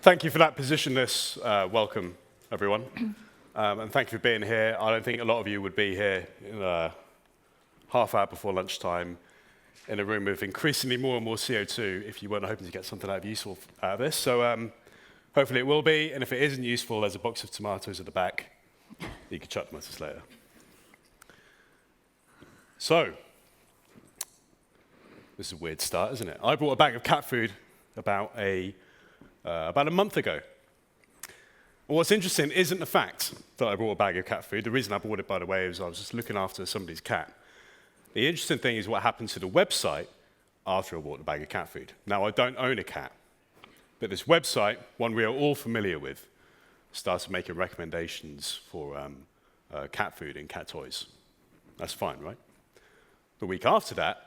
Thank you for that positionless welcome, everyone. And thank you for being here. I don't think a lot of you would be here in a half hour before lunchtime in a room with increasingly more and more CO2 if you weren't hoping to get something useful out of this. So hopefully it will be. And if it isn't useful, there's a box of tomatoes at the back. You can chuck tomatoes later. So this is a weird start, isn't it? I bought a bag of cat food about a month ago. And what's interesting isn't the fact that I bought a bag of cat food. The reason I bought it, by the way, is I was just looking after somebody's cat. The interesting thing is what happened to the website after I bought the bag of cat food. Now, I don't own a cat, but this website, one we are all familiar with, started making recommendations for cat food and cat toys. That's fine, right? The week after that,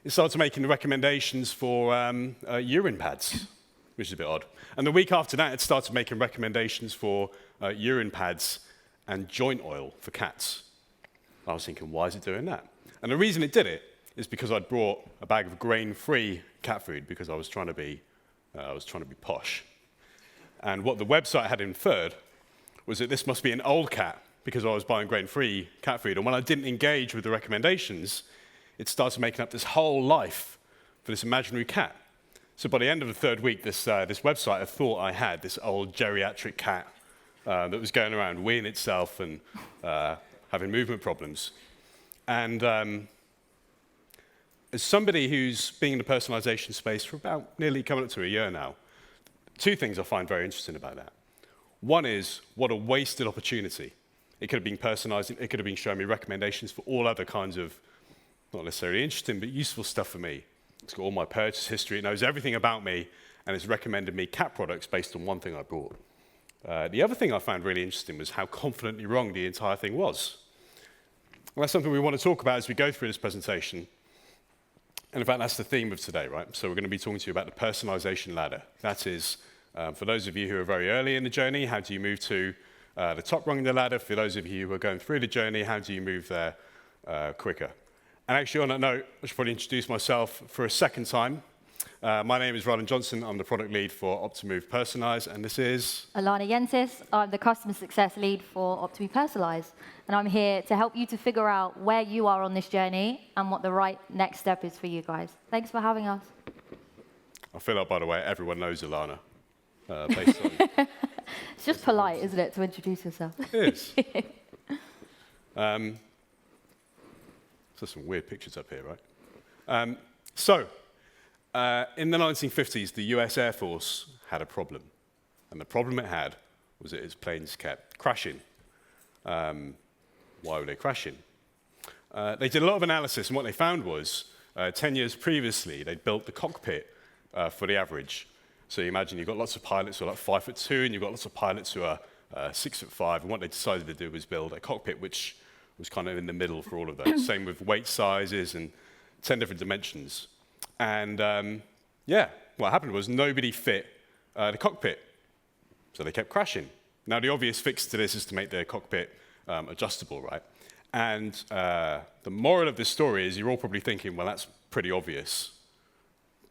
it started making recommendations for urine pads, which is a bit odd. And the week after that, it started making recommendations for urine pads and joint oil for cats. I was thinking, why is it doing that? And the reason it did it is because I'd brought a bag of grain-free cat food because I was trying to be posh. And what the website had inferred was that this must be an old cat because I was buying grain-free cat food. And when I didn't engage with the recommendations, it started making up this whole life for this imaginary cat. So by the end of the third week, this website had thought I had this old geriatric cat that was going around weeing itself and having movement problems. And as somebody who's been in the personalization space for about nearly coming up to a year now, two things I find very interesting about that. One is, what a wasted opportunity. It could have been personalizing, it could have been showing me recommendations for all other kinds of, not necessarily interesting, but useful stuff for me. It's got all my purchase history, it knows everything about me, and it's recommended me cat products based on one thing I bought. The other thing I found really interesting was how confidently wrong the entire thing was. Well, that's something we want to talk about as we go through this presentation. And in fact, that's the theme of today, right? So we're going to be talking to you about the personalization ladder. That is, for those of you who are very early in the journey, how do you move to the top rung of the ladder? For those of you who are going through the journey, how do you move there quicker? And actually, on that note, I should probably introduce myself for a second time. My name is Rylan Johnson. I'm the product lead for Optimove Personalize, and this is Alana Yentis. I'm the customer success lead for Optimove Personalize, and I'm here to help you to figure out where you are on this journey and what the right next step is for you guys. Thanks for having us. I feel like, by the way, everyone knows Alana. Based on it's just polite, isn't it, to introduce yourself? It is. There's some weird pictures up here, right? In the 1950s, the US Air Force had a problem. And the problem it had was that its planes kept crashing. Why were they crashing? They did a lot of analysis, and what they found was 10 years previously, they'd built the cockpit for the average. So you imagine you've got lots of pilots who are like 5'2", and you've got lots of pilots who are 6'5", and what they decided to do was build a cockpit which was kind of in the middle for all of those. Same with weight sizes and 10 different dimensions. And what happened was nobody fit the cockpit, so they kept crashing. Now, the obvious fix to this is to make the cockpit adjustable, right? And the moral of this story is you're all probably thinking, well, that's pretty obvious.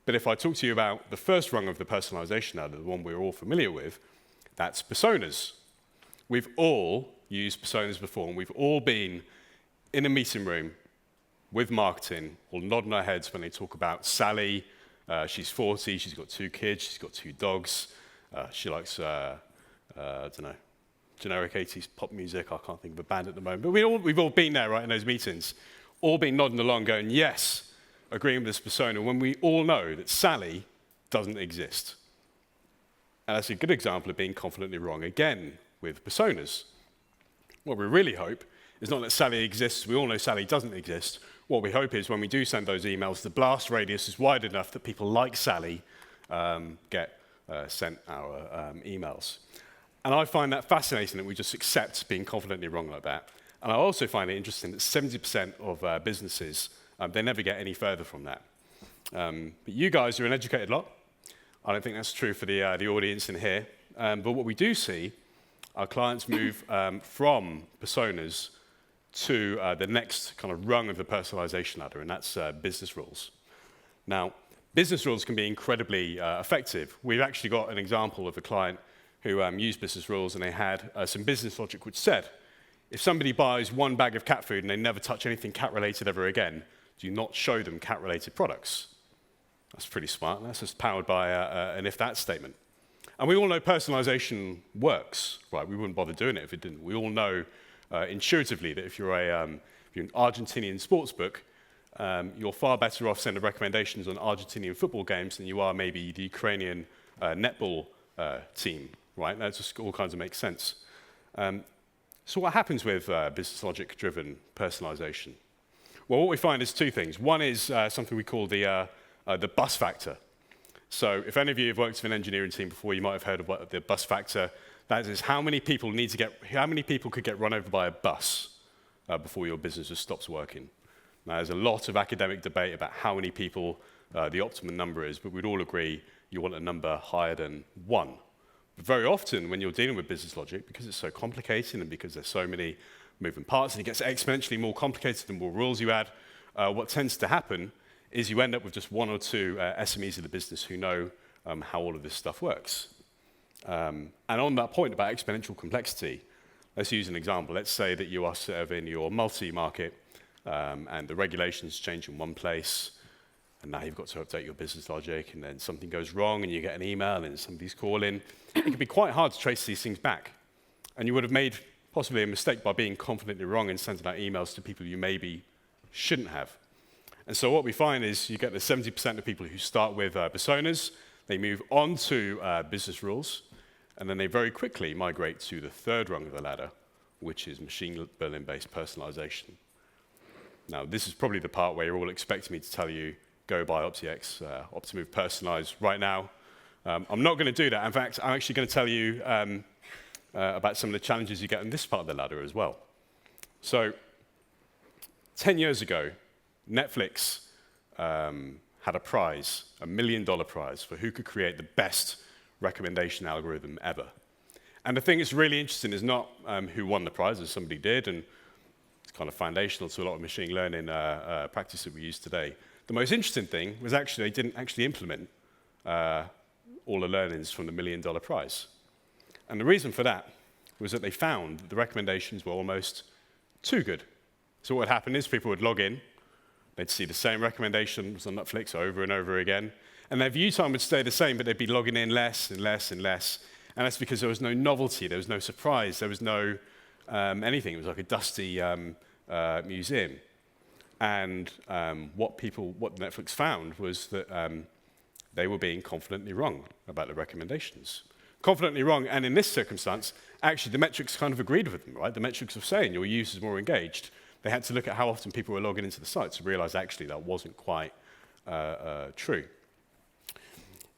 But if I talk to you about the first rung of the personalization ladder, the one we're all familiar with, that's personas. We've all used personas before, and we've all been in a meeting room with marketing, all nodding our heads when they talk about Sally. She's 40, she's got 2 kids, she's got 2 dogs. She likes, I don't know, generic 80s pop music. I can't think of a band at the moment. But we've all been there, right, in those meetings. All been nodding along, going, yes, agreeing with this persona, when we all know that Sally doesn't exist. And that's a good example of being confidently wrong, again, with personas. What we really hope is not that Sally exists. We all know Sally doesn't exist. What we hope is when we do send those emails, the blast radius is wide enough that people like Sally get sent our emails. And I find that fascinating that we just accept being confidently wrong like that. And I also find it interesting that 70% of businesses, they never get any further from that. But you guys are an educated lot. I don't think that's true for the audience in here. But what we do see, our clients move from personas to the next kind of rung of the personalization ladder, and that's business rules. Now, business rules can be incredibly effective. We've actually got an example of a client who used business rules, and they had some business logic which said, if somebody buys one bag of cat food and they never touch anything cat-related ever again, do not show them cat-related products. That's pretty smart. That's just powered by an if-that statement. And we all know personalization works, right? We wouldn't bother doing it if it didn't. We all know intuitively that if you're an Argentinian sportsbook, you're far better off sending recommendations on Argentinian football games than you are maybe the Ukrainian netball team, right? That just all kinds of makes sense. So what happens with business logic-driven personalization? Well, what we find is two things. One is something we call the bus factor. So if any of you have worked with an engineering team before, you might have heard of what the bus factor. That is how many people could get run over by a bus before your business just stops working. Now, there's a lot of academic debate about how many people the optimum number is, but we'd all agree you want a number higher than 1. But very often, when you're dealing with business logic, because it's so complicated and because there's so many moving parts, and it gets exponentially more complicated the more rules you add, what tends to happen is you end up with just 1 or 2 SMEs of the business who know how all of this stuff works. And on that point about exponential complexity, let's use an example. Let's say that you are serving your multi-market, and the regulations change in one place, and now you've got to update your business logic, and then something goes wrong, and you get an email, and somebody's calling. It can be quite hard to trace these things back. And you would have made possibly a mistake by being confidently wrong and sending out emails to people you maybe shouldn't have. And so what we find is you get the 70% of people who start with personas, they move on to business rules, and then they very quickly migrate to the third rung of the ladder, which is machine learning-based personalization. Now, this is probably the part where you're all expecting me to tell you, go buy OptiX, Optimove Personalize right now. I'm not going to do that. In fact, I'm actually going to tell you about some of the challenges you get in this part of the ladder as well. So, 10 years ago, Netflix had a prize, $1 million prize, for who could create the best recommendation algorithm ever. And the thing that's really interesting is not who won the prize, as somebody did, and it's kind of foundational to a lot of machine learning practice that we use today. The most interesting thing was actually they didn't actually implement all the learnings from the $1 million prize. And the reason for that was that they found that the recommendations were almost too good. So what would happen is people would log in, they'd see the same recommendations on Netflix over and over again, and their view time would stay the same, but they'd be logging in less and less and less. And that's because there was no novelty, there was no surprise, there was no anything. It was like a dusty museum. And what Netflix found was that they were being confidently wrong about the recommendations. Confidently wrong, and in this circumstance, actually the metrics kind of agreed with them, right? The metrics of saying your users are more engaged. They had to look at how often people were logging into the site to realize actually that wasn't quite true.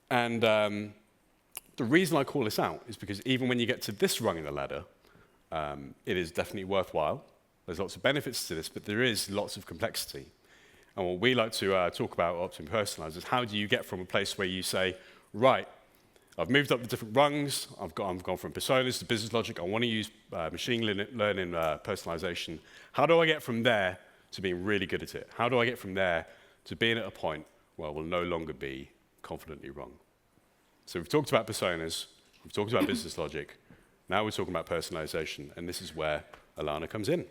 And the reason I call this out is because even when you get to this rung in the ladder, it is definitely worthwhile. There's lots of benefits to this, but there is lots of complexity. And what we like to talk about at Optimove Personalize is how do you get from a place where you say, right, I've moved up the different rungs, I've gone from personas to business logic, I want to use machine learning personalization. How do I get from there to being really good at it? How do I get from there to being at a point where I will no longer be confidently wrong? So we've talked about personas, we've talked about business logic, now we're talking about personalization, and this is where Alana comes in.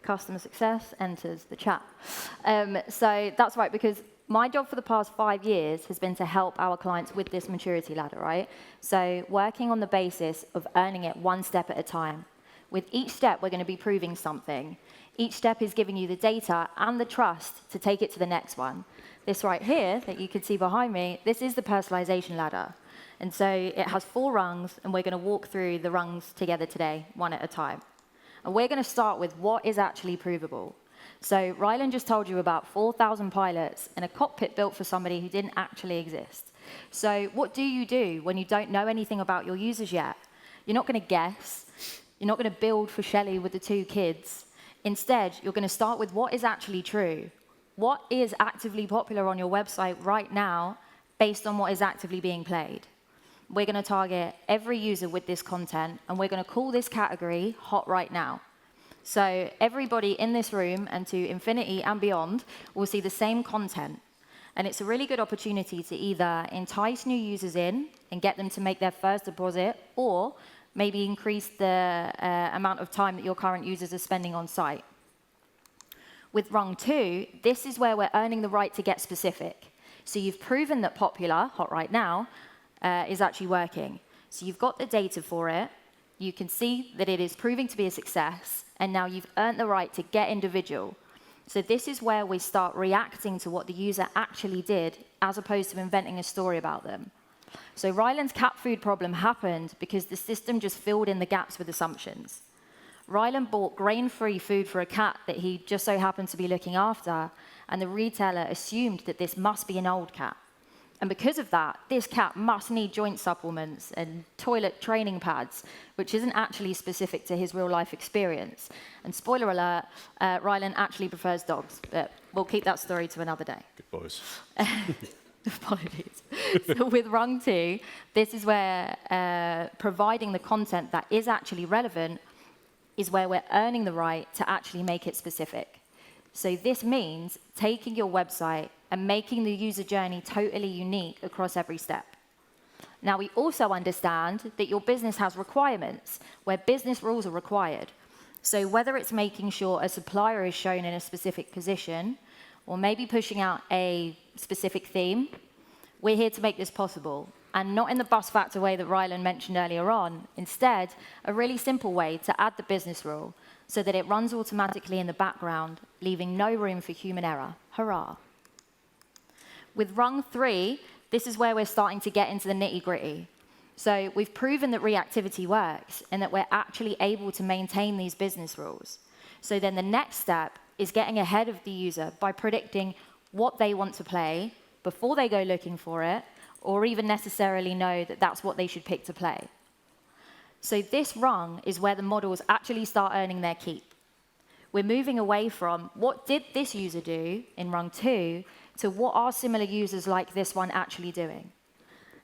Customer success enters the chat. So that's right, because my job for the past 5 years has been to help our clients with this maturity ladder, right? So working on the basis of earning it one step at a time. With each step, we're going to be proving something. Each step is giving you the data and the trust to take it to the next one. This right here, that you can see behind me, this is the personalization ladder. And so it has 4 rungs, and we're going to walk through the rungs together today, one at a time. And we're going to start with what is actually provable. So Rylan just told you about 4,000 pilots and a cockpit built for somebody who didn't actually exist. So what do you do when you don't know anything about your users yet? You're not going to guess. You're not going to build for Shelley with the 2 kids. Instead, you're going to start with what is actually true. What is actively popular on your website right now based on what is actively being played? We're going to target every user with this content, and we're going to call this category Hot Right Now. So everybody in this room and to infinity and beyond will see the same content. And it's a really good opportunity to either entice new users in and get them to make their first deposit, or maybe increase the amount of time that your current users are spending on site. With Rung 2, this is where we're earning the right to get specific. So you've proven that popular, hot right now, is actually working. So you've got the data for it. You can see that it is proving to be a success, and now you've earned the right to get individual. So this is where we start reacting to what the user actually did, as opposed to inventing a story about them. So Ryland's cat food problem happened because the system just filled in the gaps with assumptions. Ryland bought grain-free food for a cat that he just so happened to be looking after, and the retailer assumed that this must be an old cat. And because of that, this cat must need joint supplements and toilet training pads, which isn't actually specific to his real-life experience. And spoiler alert, Ryland actually prefers dogs, but we'll keep that story to another day. Good boys. Apologies. So with Rung 2, this is where providing the content that is actually relevant is where we're earning the right to actually make it specific. So this means taking your website and making the user journey totally unique across every step. Now, we also understand that your business has requirements where business rules are required. So whether it's making sure a supplier is shown in a specific position, or maybe pushing out a specific theme, we're here to make this possible. And not in the bus factor way that Ryland mentioned earlier on. Instead, a really simple way to add the business rule so that it runs automatically in the background, leaving no room for human error. Hurrah. With Rung 3, this is where we're starting to get into the nitty-gritty. So we've proven that reactivity works and that we're actually able to maintain these business rules. So then the next step is getting ahead of the user by predicting what they want to play before they go looking for it, or even necessarily know that that's what they should pick to play. So this rung is where the models actually start earning their keep. We're moving away from what did this user do in Rung 2 to what are similar users like this one actually doing.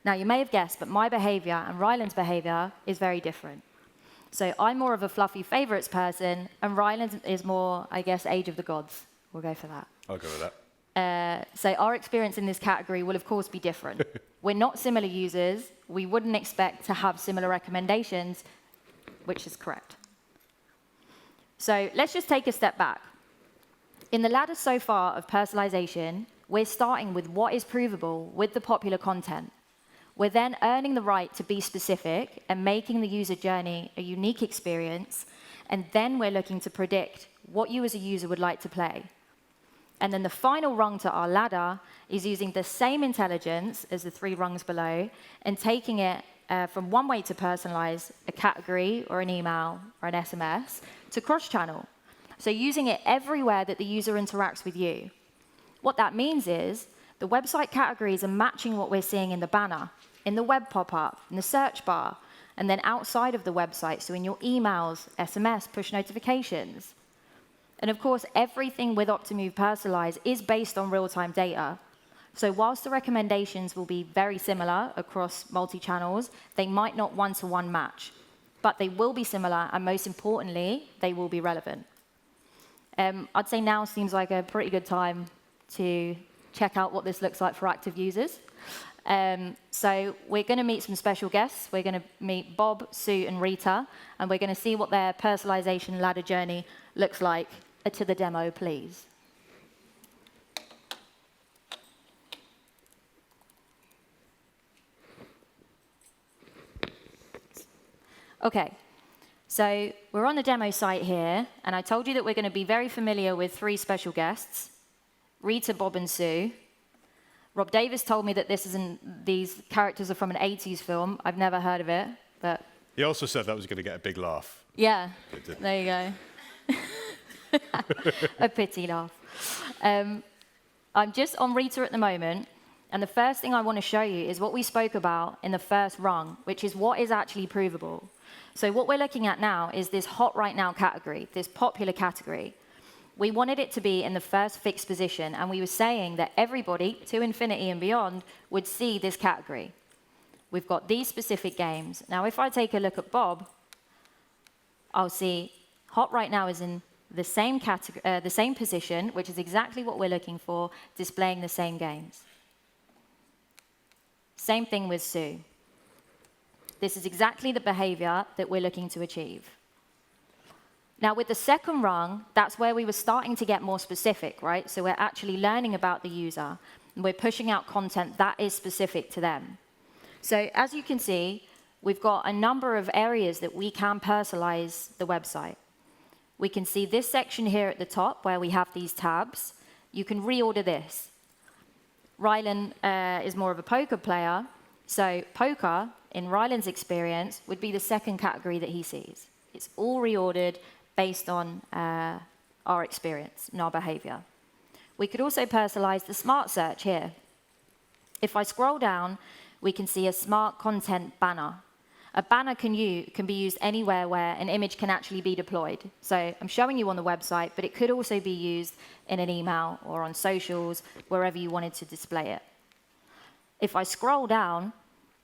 Now, you may have guessed, but my behavior and Ryland's behavior is very different. So I'm more of a fluffy favorites person, and Ryland is more, I guess, Age of the Gods. We'll go for that. I'll go with that. So our experience in this category will, of course, be different. We're not similar users. We wouldn't expect to have similar recommendations, which is correct. So let's just take a step back. In the ladder so far of personalization, we're starting with what is provable with the popular content. We're then earning the right to be specific and making the user journey a unique experience, and then we're looking to predict what you as a user would like to play. And then the final rung to our ladder is using the same intelligence as the 3 rungs below and taking it from one way to personalize a category or an email or an SMS to cross-channel. So using it everywhere that the user interacts with you. What that means is the website categories are matching what we're seeing in the banner, in the web pop-up, in the search bar, and then outside of the website, so in your emails, SMS, push notifications. And of course, everything with Optimove Personalize is based on real-time data. So whilst the recommendations will be very similar across multi-channels, they might not one-to-one match. But they will be similar, and most importantly, they will be relevant. I'd say now seems like a pretty good time to check out what this looks like for active users. So we're going to meet some special guests. We're going to meet Bob, Sue, and Rita, and we're going to see what their personalization ladder journey looks like. To the demo, please. OK, so we're on the demo site here, and I told you that we're going to be very familiar with 3 special guests, Rita, Bob, and Sue. Rob Davis told me that these characters are from an 80s film. I've never heard of it, but... He also said that was going to get a big laugh. Yeah, there you go. A pity laugh. I'm just on Rita at the moment, and the first thing I want to show you is what we spoke about in the first rung, which is what is actually provable. So what we're looking at now is this hot right now category, this popular category. We wanted it to be in the first fixed position, and we were saying that everybody, to infinity and beyond, would see this category. We've got these specific games. Now, if I take a look at Bob, I'll see Hot right now is in the same category, the same position, which is exactly what we're looking for, displaying the same games. Same thing with Sue. This is exactly the behavior that we're looking to achieve. Now, with the second rung, that's where we were starting to get more specific, right? So we're actually learning about the user, and we're pushing out content that is specific to them. So as you can see, we've got a number of areas that we can personalize the website. We can see this section here at the top where we have these tabs. You can reorder this. Rylan is more of a poker player, so poker, in Rylan's experience, would be the second category that he sees. It's all reordered based on our experience and our behavior. We could also personalize the smart search here. If I scroll down, we can see a smart content banner. A banner can be used anywhere where an image can actually be deployed. So I'm showing you on the website, but it could also be used in an email or on socials, wherever you wanted to display it. If I scroll down,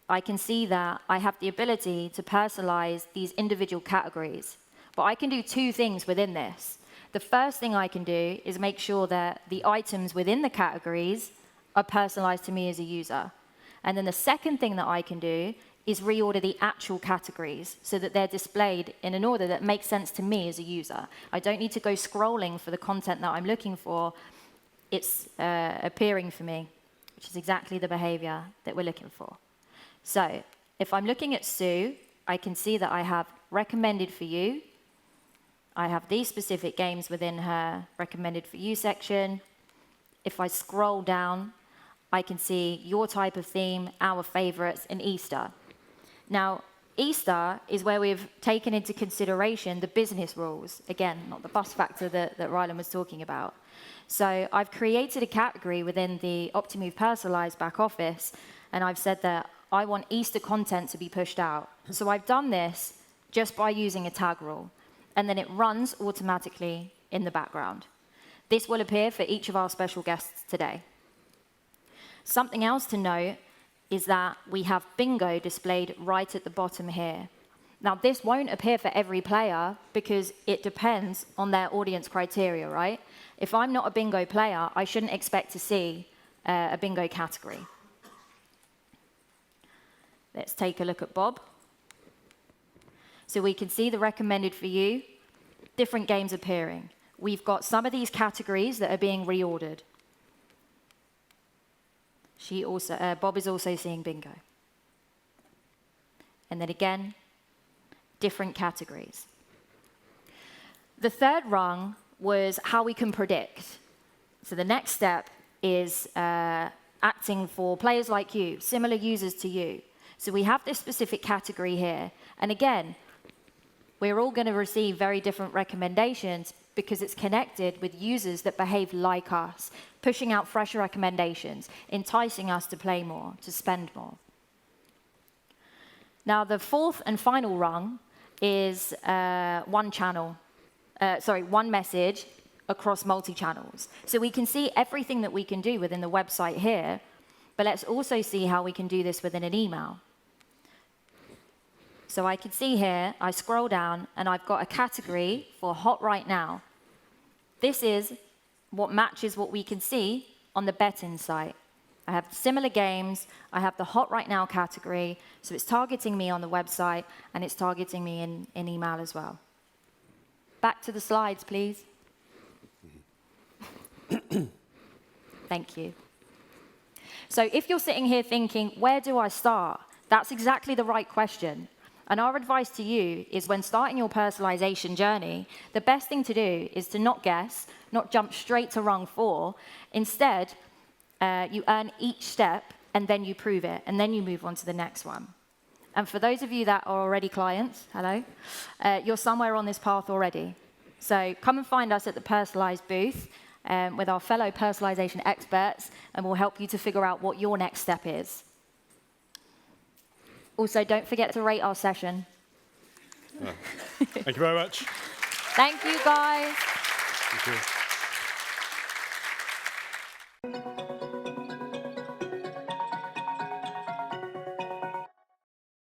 I can see that I have the ability to personalize these individual categories. But I can do two things within this. The first thing I can do is make sure that the items within the categories are personalized to me as a user. And then the second thing that I can do is reorder the actual categories so that they're displayed in an order that makes sense to me as a user. I don't need to go scrolling for the content that I'm looking for. It's appearing for me, which is exactly the behavior that we're looking for. So if I'm looking at Sue, I can see that I have recommended for you. I have these specific games within her recommended for you section. If I scroll down, I can see your type of theme, our favorites, and Easter. Now, Easter is where we've taken into consideration the business rules. Again, not the bus factor that Rylan was talking about. So I've created a category within the Optimove personalized back office, and I've said that I want Easter content to be pushed out. So I've done this just by using a tag rule, and then it runs automatically in the background. This will appear for each of our special guests today. Something else to note is that we have bingo displayed right at the bottom here. Now, this won't appear for every player because it depends on their audience criteria, right? If I'm not a bingo player, I shouldn't expect to see a bingo category. Let's take a look at Bob. So we can see the recommended for you, different games appearing. We've got some of these categories that are being reordered. Bob is also seeing bingo. And then again, different categories. The third rung was how we can predict. So the next step is acting for players like you, similar users to you. So we have this specific category here. And again, we're all going to receive very different recommendations because it's connected with users that behave like us, pushing out fresh recommendations, enticing us to play more, to spend more. Now, the fourth and final rung is one message across multi-channels. So we can see everything that we can do within the website here, but let's also see how we can do this within an email. So I can see here, I scroll down, and I've got a category for hot right now. This is what matches what we can see on the bet-in site. I have similar games, I have the hot right now category, so it's targeting me on the website, and it's targeting me in email as well. Back to the slides, please. Thank you. So if you're sitting here thinking, where do I start? That's exactly the right question. And our advice to you is when starting your personalization journey, the best thing to do is to not guess, not jump straight to rung 4. Instead, you earn each step, and then you prove it, and then you move on to the next one. And for those of you that are already clients, hello, you're somewhere on this path already. So come and find us at the Personalized booth with our fellow personalization experts, and we'll help you to figure out what your next step is. Also, don't forget to rate our session. Thank you very much. Thank you, guys. Thank you.